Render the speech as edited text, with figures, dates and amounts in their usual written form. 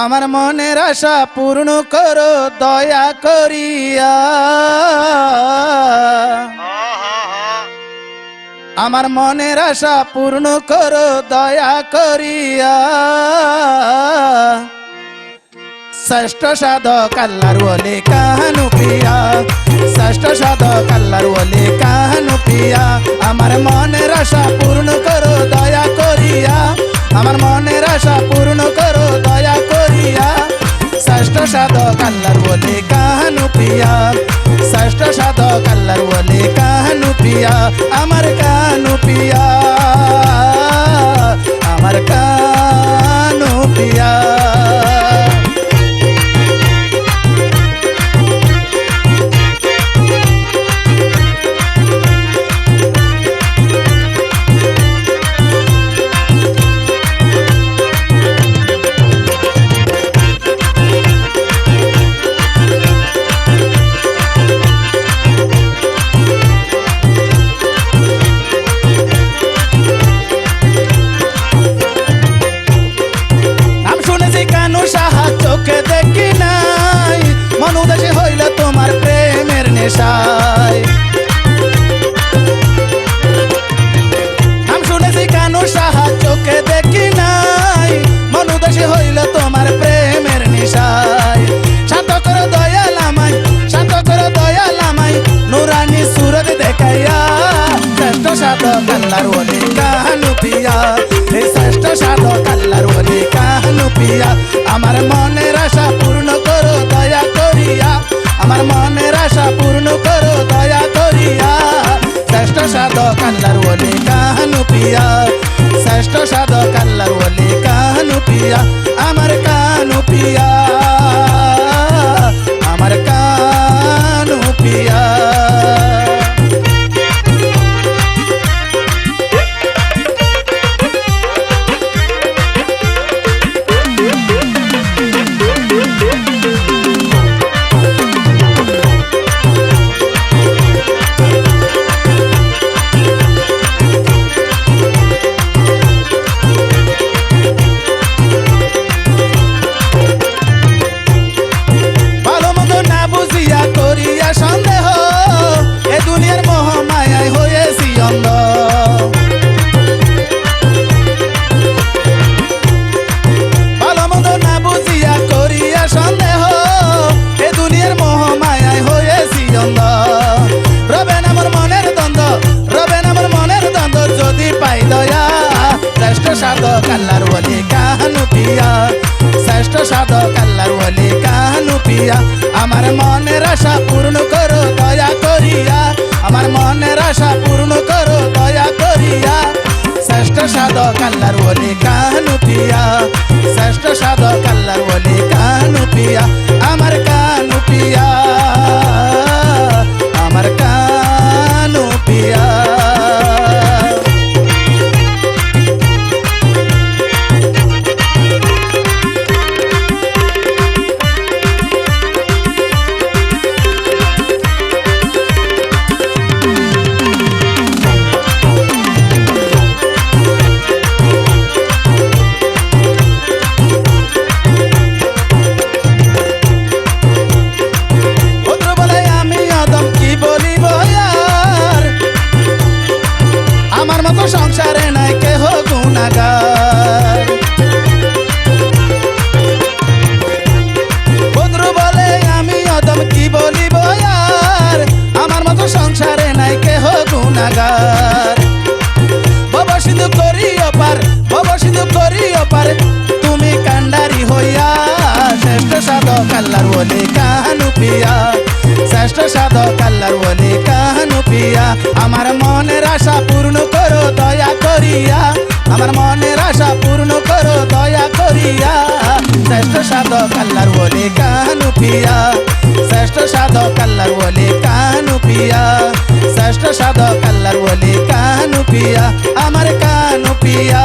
আমার মনের আশা পূর্ণ করো দয়া করিয়া। আমার মনের আশা পূর্ণ করো দয়া করিয়া। শ্রেষ্ঠ সাধক আল্লাহর ওলি কাহানু পিয়া, শ্রেষ্ঠ সাধক আল্লাহর ওলি কাহানু পিয়া। আমার মনের আশা পূর্ণ করো দয়া করিয়া। আমার মনের আশা পূর্ণ করো দয়া করিয়া। শ্রেষ্ঠ সাধক আল্লাহর ওলি কাহানু পিয়া, শ্রেষ্ঠ সাধক আল্লাহর ওলি কাহানু পিয়া। আমার কানু পিয়া, আমার কানু পিয়া। চোখে দেখি নাই মন উদাসী হইল তোমার প্রেমের নেশায়। নাম শুনেছি কানু সাহা চোখে দেখি নাই মন উদাসী হইল তোমার প্রেমের নেশায়। শান্ত করো দয়াল আমায়, শান্ত করো দয়াল আমায় নুরানি সুরত দেখাইয়া। শ্রেষ্ঠ সাধক আল্লাহর ওলি কাহানু পিয়া, এই শ্রেষ্ঠ সাধক আল্লাহর ওলি কাহানু পিয়া। আমার মনের আশা পূর্ণ করো দয়া করিয়া। আমার মনের আশা পূর্ণ করো দয়া করিয়া। শ্রেষ্ঠ সাধক আল্লাহর ওলি কাহানু পিয়া, শ্রেষ্ঠ সাধক আল্লাহর ওলি কাহানু পিয়া। আমার কানু পিয়া, আমার কানু পিয়া। সন্দেহ এ দুনিয়ার মোহ মায়ায় হয়েছি অন্ধ। ভালো মন্দ না বুঝিয়া করিয়া সন্দেহ এ দুনিয়ার মোহ মায়ায় হয়েছি অন্ধ। রবে না আমার মনের দ্বন্দ্ব, রবে না আমার মনের দ্বন্দ্ব যদি পাই দয়া। শ্রেষ্ঠ সাধক আল্লাহর ওলি কাহানু পিয়া, শ্রেষ্ঠ সাধক আল্লাহর ওলি কাহানু পিয়া। আমার মনের আশা পূর্ণ করো দয়া করিয়া। আমার মনের আশা পূর্ণ করো দয়া করিয়া। শ্রেষ্ঠ সাধক আল্লাহর ওলি কাহানু পিয়া, শ্রেষ্ঠ সাধক আল্লাহর ওলি কাহানু পিয়া। আমার কানু পিয়া, আমার কানু পিয়া। সংসারে নাই কেহ গুনাগার। বদরু বলে আমি অদম কি বলিব আর, আমার মতো সংসারে নাই কেহ গুনাগার। ভব সিন্ধু করি অপার, ভব সিন্ধু করি অপার তুমি কান্ডারি হইয়া। শ্রেষ্ঠ সাধক আল্লাহর ওলি কাহানু পিয়া, শ্রেষ্ঠ সাধক আল্লাহর ওলি কাহানু পিয়া। আমার মনের আশা পূর্ণ করো দয়া করিয়া। আমার মনের আশা পূর্ণ করো দয়া করিয়া। শ্রেষ্ঠ সাধক আল্লাহর ওলি কাহানু পিয়া, শ্রেষ্ঠ সাধক আল্লাহর ওলি কাহানু পিয়া, শ্রেষ্ঠ সাধক আল্লাহর ওলি কাহানু পিয়া। আমার কানু পিয়া।